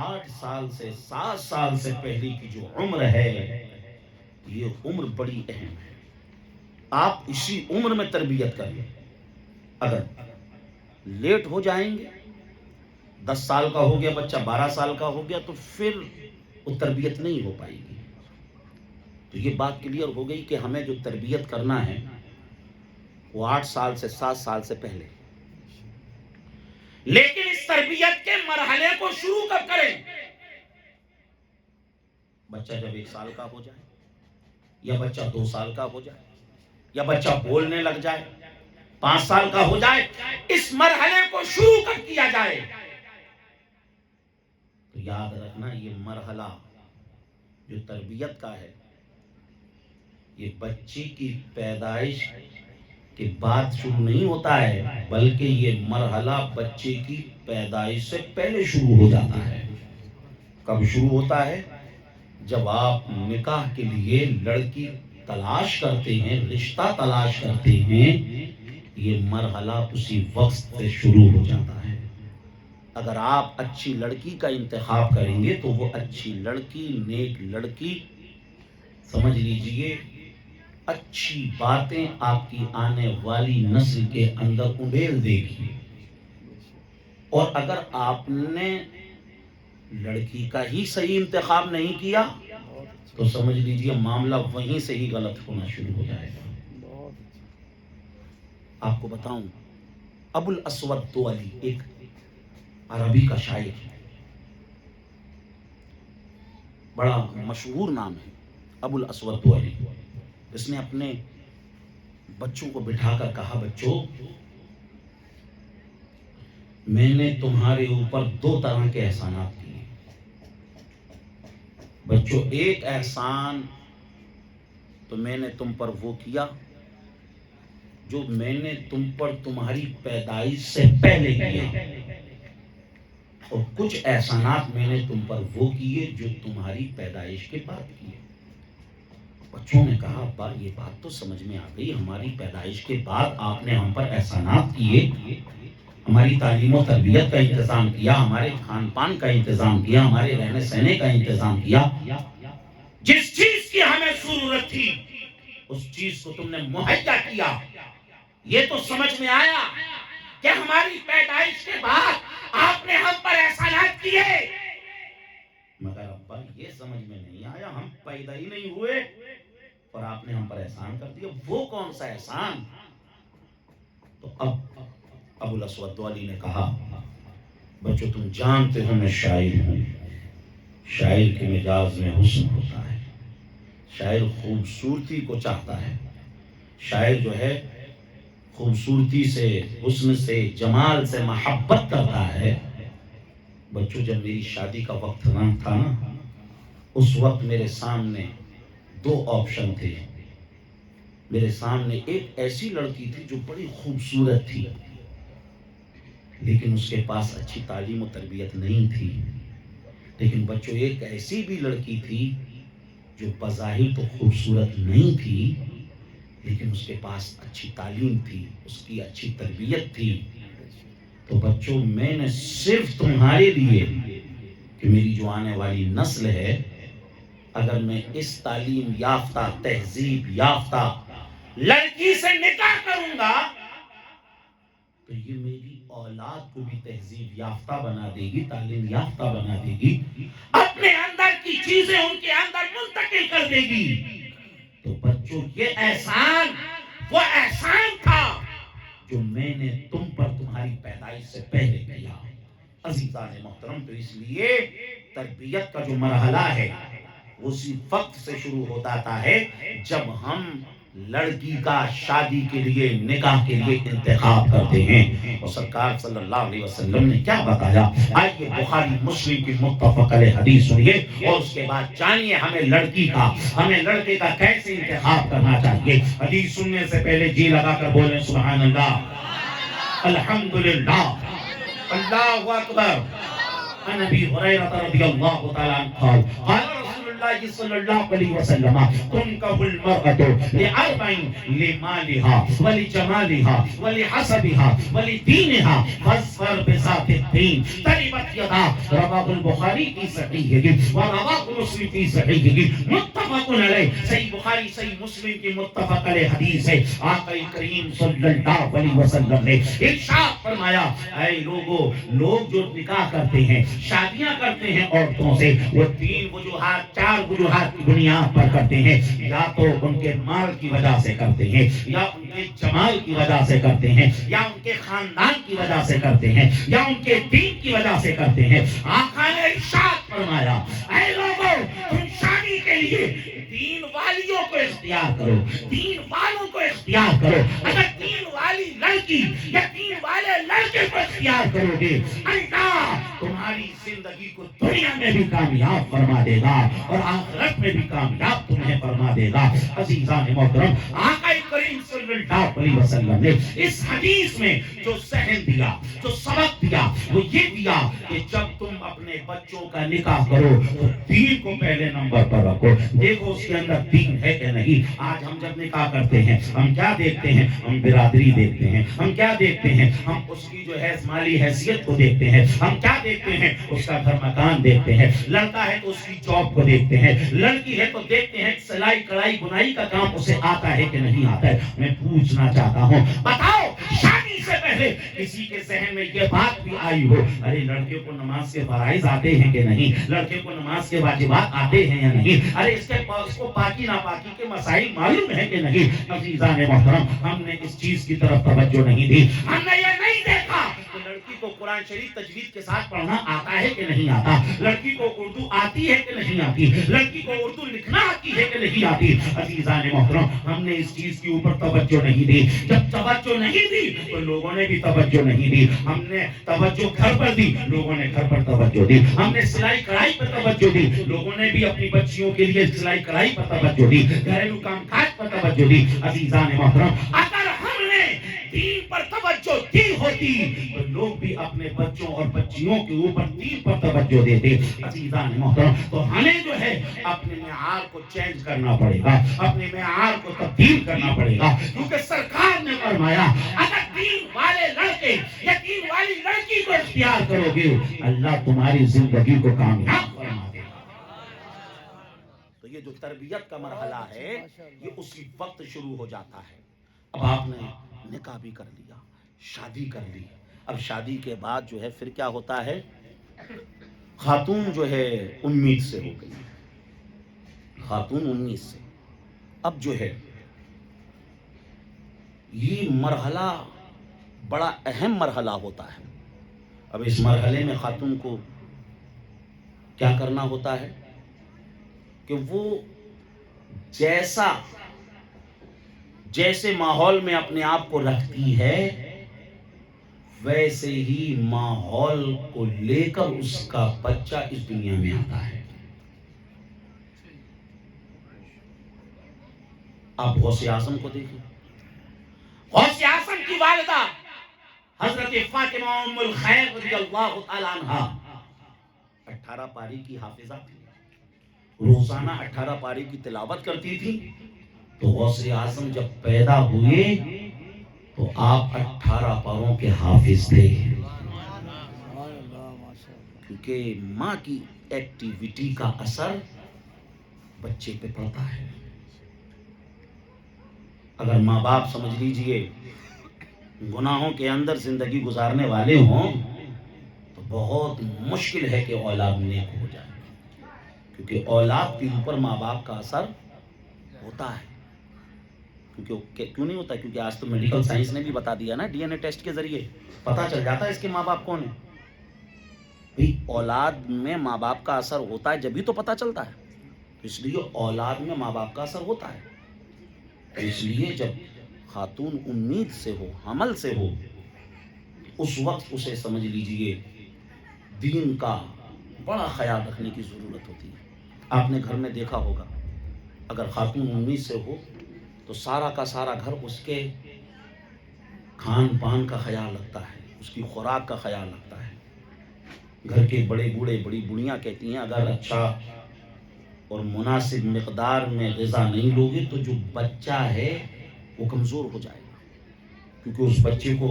8 سال سے 7 سال سے پہلے کی جو عمر ہے، یہ عمر بڑی اہم ہے، آپ اسی عمر میں تربیت کریں۔ اگر لیٹ ہو جائیں گے، 10 سال کا ہو گیا بچہ، 12 سال کا ہو گیا، تو پھر وہ تربیت نہیں ہو پائے گی۔ تو یہ بات کلیئر ہو گئی کہ ہمیں جو تربیت کرنا ہے وہ 8 سال سے 7 سال سے پہلے، لیکن اس تربیت کے مرحلے کو شروع کب کریں؟ بچہ جب 1 سال کا ہو جائے، یا بچہ 2 سال کا ہو جائے، یا بچہ بولنے لگ جائے، 5 سال کا ہو جائے، اس مرحلے کو شروع کب کیا جائے؟ تو یاد رکھنا یہ مرحلہ جو تربیت کا ہے، یہ بچے کی پیدائش کے بعد شروع نہیں ہوتا ہے، بلکہ یہ مرحلہ بچے کی پیدائش سے پہلے شروع ہو جاتا ہے۔ کب شروع ہوتا ہے؟ جب آپ نکاح کے لیے لڑکی تلاش کرتے ہیں، رشتہ تلاش کرتے ہیں، یہ مرحلہ اسی وقت سے شروع ہو جاتا ہے۔ اگر آپ اچھی لڑکی کا انتخاب کریں گے تو وہ اچھی لڑکی، نیک لڑکی، سمجھ لیجئے اچھی باتیں آپ کی آنے والی نسل کے اندر انڈیل دے گی. اور اگر آپ نے لڑکی کا ہی صحیح انتخاب نہیں کیا تو سمجھ لیجئے معاملہ وہیں سے ہی غلط ہونا شروع ہو جائے گا. آپ کو بتاؤں، ابو الاسود دؤلی ایک عربی کا شاعر، بڑا مشہور نام ہے ابو الاسود دؤلی. اس نے اپنے بچوں کو بٹھا کر کہا، بچوں میں نے تمہارے اوپر 2 طرح کے احسانات کیے. بچوں، ایک احسان تو میں نے تم پر وہ کیا جو میں نے تم پر تمہاری پیدائش سے پہلے کیا، اور کچھ احسانات میں نے تم پر وہ کیے جو تمہاری پیدائش کے بعد کیے. بچوں نے کہا، ابا یہ بات تو سمجھ میں آ گئی، ہماری پیدائش کے بعد آپ نے ہم پر احسانات کیے، ہماری تعلیم و تربیت کا انتظام کیا، ہمارے کھان پان کا انتظام کیا، ہمارے رہنے سہنے کا انتظام کیا. جس چیز کی ہمیں ضرورت تھی اس چیز کو تم نے مہیا کیا. یہ تو سمجھ میں آیا کہ ہماری پیدائش کے بعد آپ نے ہم پر احسانات کیے، مگر ابا یہ سمجھ میں نہیں آیا، ہم پیدا ہی نہیں ہوئے اور آپ نے ہم پر احسان کر دیا. وہ کون سا احسان؟ تو اب ابو الاسود دؤلی نے کہا، بچوں تم جانتے ہو میں شاعر ہوں، شاعر کے مزاج میں حسن ہوتا ہے، شاعر خوبصورتی کو چاہتا ہے، شاعر جو ہے خوبصورتی سے، حسن سے، جمال سے محبت کرتا ہے. بچوں جب میری شادی کا وقت تھا نا، اس وقت میرے سامنے 2 آپشن تھے. میرے سامنے ایک ایسی لڑکی تھی جو بڑی خوبصورت تھی، لیکن اس کے پاس اچھی تعلیم و تربیت نہیں تھی. لیکن بچوں ایک ایسی بھی لڑکی تھی جو بظاہر تو خوبصورت نہیں تھی، لیکن اس کے پاس اچھی تعلیم تھی، اس کی اچھی تربیت تھی. تو بچوں میں نے صرف تمہارے لیے کہ میری جو آنے والی نسل ہے، اگر میں اس تعلیم یافتہ، تہذیب یافتہ لڑکی سے نکاح کروں گا تو یہ میری اولاد کو بھی تہذیب یافتہ بنا دے گی، تعلیم یافتہ بنا دے گی، اپنے اندر کی چیزیں ان کے اندر منتقل کر دے گی. تو بچوں یہ احسان وہ احسان تھا جو میں نے تم پر تمہاری پیدائش سے پہلے کیا. عزیزان محترم، تو اس لیے تربیت کا جو مرحلہ ہے اسی وقت سے شروع ہوتا ہے جب ہم لڑکی کا شادی کے لیے، نکاح کے لیے انتخاب کرتے ہیں. اور سرکار صلی اللہ علیہ وسلم نے کیا بتایا؟ آئیے بخاری مسلم کی متفق علیہ حدیث سنیے اور اس کے بعد جانیے ہمیں لڑکی کا، ہمیں لڑکے کا کیسے انتخاب کرنا چاہیے. حدیث سننے سے پہلے جی لگا کر بولیں سبحان اللہ، الحمدللہ، اللہ اکبر. عن ابی ہریرہ رضی اللہ تعالی عنہ قال قال رسول اللہ صلی اللہ علیہ وسلم تنکح المرأة لأربع لمالها ولجمالها ولحسبها ولدينها فاظفر بذات الدين تربت يداك. رواه البخاری کی صحیح ورواه مسلم کی صحیح متفق علیہ. صحیح بخاری صحیح مسلم کی متفق علیہ حدیث ہے. آقا کریم صلی اللہ علیہ وسلم نے ارشاد فرمایا، اے لوگو، لوگ جو نکاح کرتے ہیں، شادیاں کرتے ہیں عورتوں سے، وہ 3 وجوہات، 4 وجوہات کی بنیاد پر کرتے ہیں. یا تو ان کے مال کی وجہ سے کرتے ہیں، یا ان کے جمال کی وجہ سے کرتے ہیں، یا ان کے خاندان کی وجہ سے کرتے ہیں، یا ان کے دین کی وجہ سے کرتے ہیں. آقا نے ارشاد فرمایا، اے لوگوں تم شادی کے لیے دین والیوں کو اختیار کرو، دین والوں کو اختیار کرو. اگر دین والی لڑکی یا دین والے لڑکے کو اختیار کرو گے، اللہ تمہاری زندگی کو دنیا میں بھی کامیاب فرما دے گا اور آخرت میں بھی کامیاب تمہیں فرما دے گا. عزیزان محترم، آقا کریم صلی اللہ علیہ وسلم نے اس حدیث میں جو ذہن دیا، جو سبق دیا، وہ یہ دیا کہ جب تم اپنے بچوں کا نکاح کرو تو دین کو پہلے نمبر پر رکھو. دیکھو اس کے اندر دین ہے کہ نہیں. آج ہم جب نکاح کرتے ہیں ہم کیا دیکھتے ہیں؟ ہم برادری دیکھتے ہیں. ہم کیا دیکھتے ہیں؟ ہم اس کی کی جو ہے مالی حیثیت کو دیکھتے ہیں. ہم کیا دیکھتے ہیں؟ اس کا گھر مکان دیکھتے ہیں. لڑکا ہے تو اس کی جاب کو دیکھتے ہیں. لڑکی ہے تو دیکھتے ہیں سلائی کڑھائی بنائی کا کام اسے آتا ہے کہ نہیں آتا ہے. میں پوچھنا چاہتا ہوں، بتاؤ شادی سے پہلے کسی کے ذہن میں یہ بات بھی آئی ہو ارے لڑکے کو نماز کے فرائض آتے ہیں کہ نہیں، لڑکے کو نماز کے واجبات آتے ہیں یا نہیں، ارے اس کو پاکی ناپاکی کے مسائل معلوم ہے کہ نہیں؟ عزیزان محترم، ہم نے اس چیز کی طرف توجہ نہیں دی. ہم نے یہ نہیں دیکھا کہ لڑکی کو قرآن شریف تجوید کے ساتھ پڑھنا آتا ہے کہ نہیں آتا، لڑکی کو اردو آتی ہے کہ نہیں آتی، لڑکی کو اردو لکھنا آتی ہے کہ نہیں آتی. عزیزان محترم، ہم نے اس چیز کے اوپر توجہ نہیں دی. جب توجہ نہیں دی تو لوگوں نے بھی توجہ نہیں دی. ہم نے توجہ گھر پر دی، لوگوں نے گھر پر توجہ دی. ہم نے سلائی کڑھائی پر توجہ دی، لوگوں نے بھی اپنی بچیوں کے لیے سلائی کڑھائی پر توجہ دی، گھریلو کام کاج پر توجہ دی. عزیزان محترم، اگر ہم نے دین پر توجہ دی ہوتی تو لوگ بھی اپنے بچوں اور بچیوں کے اوپر دین پر توجہ دیتے. عزیزان محترم، تو ہمیں جو ہے اپنے معیار کو چینج کرنا پڑے گا، اپنے معیار کو تبدیل کرنا پڑے گا، کیونکہ سرکار نے فرمایا اگر دین والے لڑکے یا دین والی لڑکی کو اختیار کرو گے اللہ تمہاری زندگی کو کامیاب فرما دے گا. تو یہ جو تربیت کا مرحلہ ہے یہ اسی وقت شروع ہو جاتا ہے. اب آپ نے نکاح بھی کر لیا، شادی کر لی. اب شادی کے بعد جو ہے پھر کیا ہوتا ہے؟ خاتون جو ہے امید سے ہو گئی، خاتون امید سے. اب جو ہے یہ مرحلہ بڑا اہم مرحلہ ہوتا ہے. اب اس مرحلے میں خاتون کو کیا کرنا ہوتا ہے کہ وہ جیسے ماحول میں اپنے آپ کو رکھتی ہے ویسے ہی ماحول کو لے کر اس کا بچہ اس دنیا میں آتا ہے. آپ غوث اعظم کو دیکھیں، غوث اعظم کی والدہ حضرت فاطمہ ام الخیر رضی اللہ تعالی عنہا 18 پاری کی حافظہ تھی، روزانہ 18 پاری کی تلاوت کرتی تھی. تو غوث اعظم جب پیدا ہوئے تو آپ 18 پاروں کے حافظ تھے، کیونکہ ماں کی ایکٹیویٹی کا اثر بچے پہ پڑتا ہے. اگر ماں باپ سمجھ لیجئے گناہوں کے اندر زندگی گزارنے والے ہوں تو بہت مشکل ہے کہ اولاد نیک ہو جائے، کیونکہ اولاد کے اوپر ماں باپ کا اثر ہوتا ہے. کیوں نہیں ہوتا؟ کیونکہ آج تو میڈیکل سائنس نے بھی بتا دیا نا، ڈی این اے ٹیسٹ کے ذریعے پتا چل جاتا ہے اس کے ماں باپ کون ہیں. اولاد میں ماں باپ کا اثر ہوتا ہے جبھی تو پتا چلتا ہے. اس لیے اولاد میں ماں باپ کا اثر ہوتا ہے. اس لیے جب خاتون امید سے ہو، حمل سے ہو، اس وقت اسے سمجھ لیجئے دین کا بڑا خیال رکھنے کی ضرورت ہوتی ہے. آپ نے گھر میں دیکھا ہوگا اگر خاتون امید سے ہو تو سارا کا سارا گھر اس کے کھان پان کا خیال رکھتا ہے، اس کی خوراک کا خیال رکھتا ہے. گھر کے بڑے بوڑھے بڑی بڑیاں کہتی ہیں اگر اچھا اور مناسب مقدار میں غذا نہیں لوگے تو جو بچہ ہے وہ کمزور ہو جائے گا، کیونکہ اس بچے کو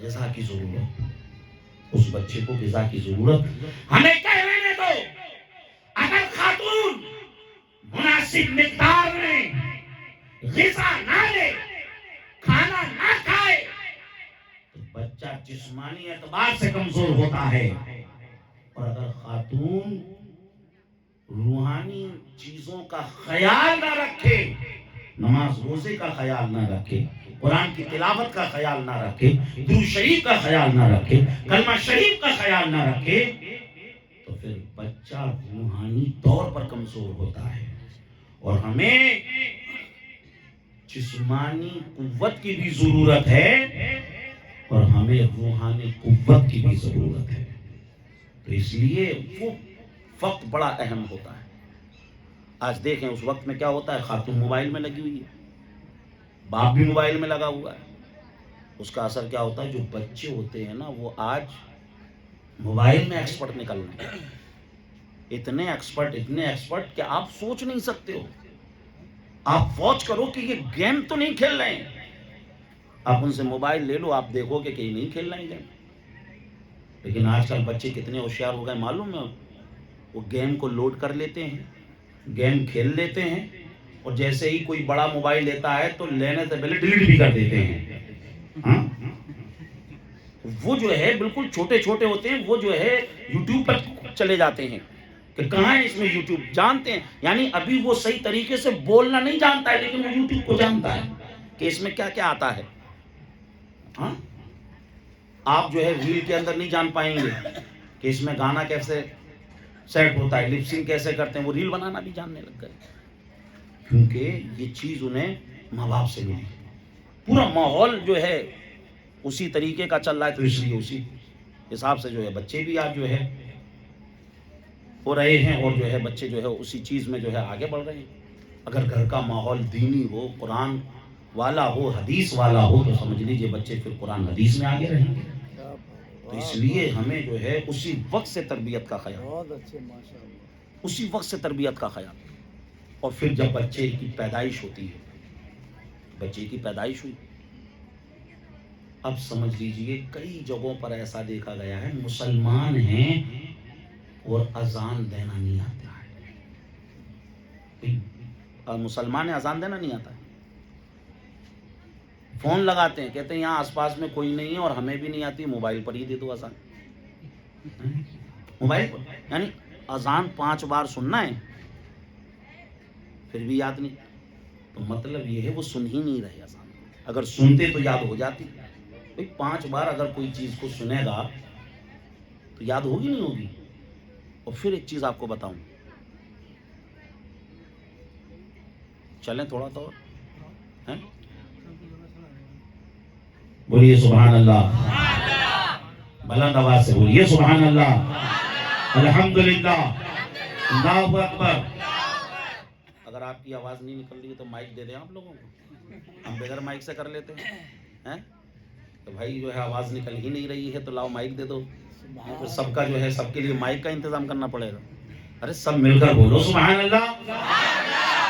غذا کی ضرورت، اس بچے کو غذا کی ضرورت. ہمیں کہہ رہے دو اگر خاتون مناسب مقدار میں غذا نہ لے، کھانا نہ کھائے تو بچہ جسمانی اعتبار سے کمزور ہوتا ہے. اور اگر خاتون روحانی چیزوں کا خیال نہ رکھے، نماز روزے کا خیال نہ رکھے، قرآن کی تلاوت کا خیال نہ رکھے، درود شریف کا خیال نہ رکھے، کلمہ شریف کا خیال نہ رکھے تو پھر بچہ روحانی طور پر کمزور ہوتا ہے. اور ہمیں جسمانی قوت کی بھی ضرورت ہے اور ہمیں روحانی قوت کی بھی ضرورت ہے. تو اس لیے وہ وقت بڑا اہم ہوتا ہے. آج دیکھیں اس وقت میں کیا ہوتا ہے، خاتون موبائل میں لگی ہوئی ہے، باپ بھی موبائل میں لگا ہوا ہے. اس کا اثر کیا ہوتا ہے، جو بچے ہوتے ہیں نا وہ آج موبائل میں ایکسپرٹ نکل رہے ہیں. اتنے ایکسپرٹ کہ آپ سوچ نہیں سکتے ہو. آپ واچ کرو کہ یہ گیم تو نہیں کھیل رہے ہیں، آپ ان سے موبائل لے لو، آپ دیکھو کہ کہیں نہیں کھیل رہے ہیں گیم. لیکن آج کل بچے کتنے ہوشیار ہو گئے معلوم ہے؟ وہ گیم کو لوڈ کر لیتے ہیں، گیم کھیل لیتے ہیں، اور جیسے ہی کوئی بڑا موبائل لیتا ہے تو لینے سے پہلے ڈیلیٹ بھی کر دیتے ہیں. ہاں؟ وہ جو ہے بالکل چھوٹے چھوٹے ہوتے ہیں، وہ جو ہے یوٹیوب پر چلے جاتے ہیں کہ کہاں ہے اس میں یوٹیوب، جانتے ہیں. یعنی ابھی وہ صحیح طریقے سے بولنا نہیں جانتا ہے، لیکن وہ یوٹیوب کو جانتا ہے کہ اس میں کیا کیا آتا ہے. ہاں؟ آپ جو ہے ریل کے اندر نہیں جان پائیں گے کہ اس میں گانا کیسے سیٹ ہوتا ہے، لپ سنگ کیسے کرتے ہیں. وہ ریل بنانا بھی جاننے لگ گئے کیونکہ یہ چیز انہیں ماں باپ سے ملی. پورا ماحول جو ہے اسی طریقے کا چل رہا ہے، تو اس لیے اسی حساب سے جو ہے بچے بھی آج جو ہے ہو رہے ہیں، اور جو ہے بچے جو ہے اسی چیز میں جو ہے آگے بڑھ رہے ہیں. اگر گھر کا ماحول دینی ہو، قرآن والا ہو، حدیث والا ہو، تو سمجھ لیجئے بچے پھر قرآن حدیث میں آگے رہیں گے. تو اس لیے ہمیں جو ہے اسی وقت سے تربیت کا خیال، اسی وقت سے تربیت کا خیال. اور پھر جب بچے کی پیدائش ہوتی ہے، بچے کی پیدائش ہوئی، اب سمجھ لیجئے کئی جگہوں پر ایسا دیکھا گیا ہے مسلمان ہیں اور اذان دینا نہیں آتا ہے. مسلمان ہیں، اذان دینا نہیں آتا ہے. فون لگاتے ہیں، کہتے ہیں یہاں آس پاس میں کوئی نہیں ہے اور ہمیں بھی نہیں آتی، موبائل پر ہی دے دو اذان. موبائل پر، یعنی اذان 5 بار سننا ہے پھر بھی یاد نہیں. تو مطلب یہ ہے وہ سن ہی نہیں رہے اذان. اگر سنتے تو یاد ہو جاتی. 5 بار اگر کوئی چیز کو سنے گا تو یاد ہوگی نہیں ہوگی. اور پھر ایک چیز آپ کو بتاؤں، چلیں تھوڑا تو اور بولیے سبحان اللہ، بلند آواز سے بولیے سبحان اللہ، الحمدللہ، اللہ اکبر. اگر آپ کی آواز نہیں نکل رہی ہے تو مائک دے دیں آپ لوگوں کو، ہم بغیر مائک سے کر لیتے ہیں. تو بھائی جو ہے آواز نکل ہی نہیں رہی ہے تو لاؤ مائک دے دو. پھر سب کا جو ہے سب کے لیے مائک کا انتظام کرنا پڑے گا. ارے سب مل کر بولو سبحان اللہ،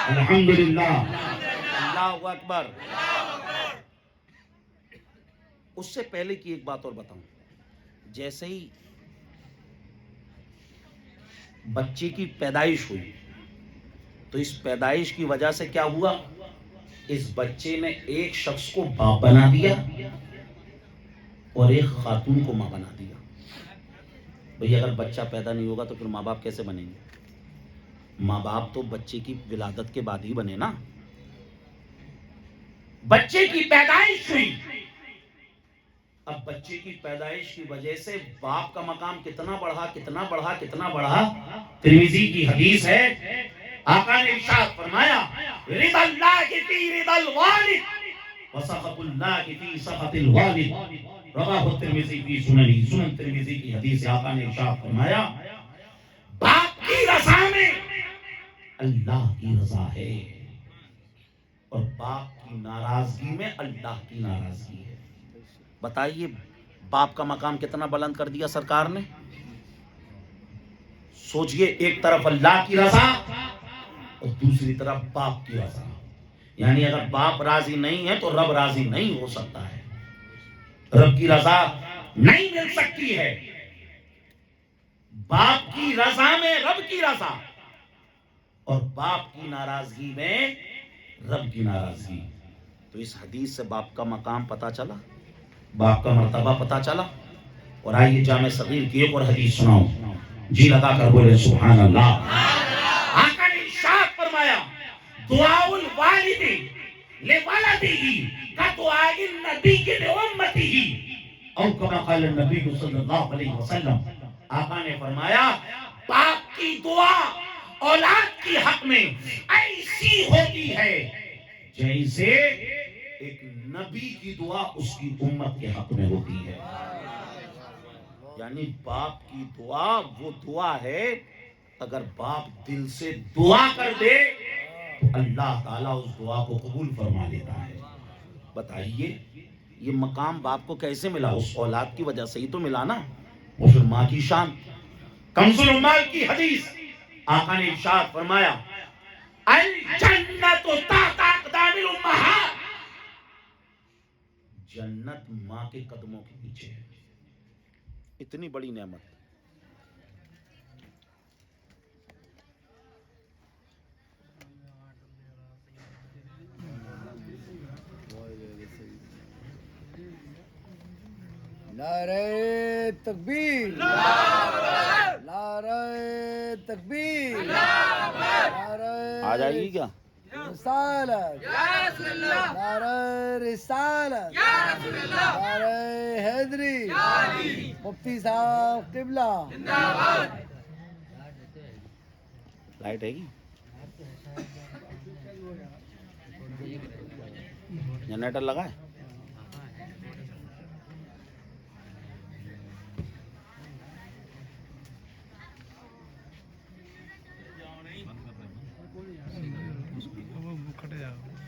الحمدللہ، اللہ اکبر. اس سے پہلے کی ایک بات اور بتاؤں، جیسے ہی بچے کی پیدائش ہوئی تو اس پیدائش کی وجہ سے کیا ہوا، اس بچے نے ایک شخص کو باپ بنا دیا اور ایک خاتون کو ماں بنا دیا. بھئی اگر بچہ پیدا نہیں ہوگا تو پھر ماں باپ کیسے بنیں گے؟ ماں باپ تو بچے کی ولادت کے بعد ہی بنے نا. بچے کی پیدائش ہوئی، اب بچے کی پیدائش کی وجہ سے باپ کا مقام کتنا بڑھا کتنا بڑھا کتنا بڑھا. ترمذی کی حدیث ہے، آقا نے ارشاد فرمایا رضا اللہ فی رضا الوالد وسخط اللہ فی سخط الوالد. رواہ ترمذی فی سننی، سنن ترمذی کی حدیث ہے. آقا نے ارشاد فرمایا باپ کی رضا میں اللہ کی رضا ہے اور باپ کی ناراضگی میں اللہ کی ناراضگی ہے. بتائیے باپ کا مقام کتنا بلند کر دیا سرکار نے. سوچئے ایک طرف اللہ کی رضا اور دوسری طرف باپ کی رضا. یعنی اگر باپ راضی نہیں ہے تو رب راضی نہیں ہو سکتا ہے، رب کی رضا نہیں مل سکتی ہے. باپ کی رضا میں رب کی رضا اور باپ کی ناراضگی میں رب کی ناراضگی. تو اس حدیث سے باپ کا مقام پتا چلا، باپ کا مرتبہ پتا چلا. اور آئیے جامع صغیر کی ایک اور حدیث سناؤں، جی لگا کر بولے سبحان اللہ. آقا نے ارشاد فرمایا دعاء الوالد لولدہ کدعاء النبی لامتہ، او کما قال النبی صلی اللہ علیہ وسلم. آقا نے فرمایا باپ کی دعا اولاد کی حق میں ایسی ہوتی ہے جیسے ایک نبی کی دعا اس کی امت کے حق میں ہوتی ہے. یعنی باپ کی دعا وہ دعا ہے، اگر باپ دل سے دعا کر دے تو اللہ تعالیٰ اس دعا کو قبول فرما لیتا ہے. بتائیے یہ مقام باپ کو کیسے ملا؟ اس اولاد کی وجہ سے ہی تو ملا نا. اور پھر ماں کی شان، کنز العمال کی حدیث، آقا نے ارشاد فرمایا الجنت تحت اقدام الامہات، جنت ماں کے قدموں کے پیچھے ہے. اتنی بڑی نعمت. نعرہ تکبیر، نعرہ تکبیر، آ جائے گی کیا؟ رسالت، نعرہ رسالت، نعرہ حیدری، مفتی صاحب قبلہ. لائٹ ہے گی؟ جنریٹر لگا ہے؟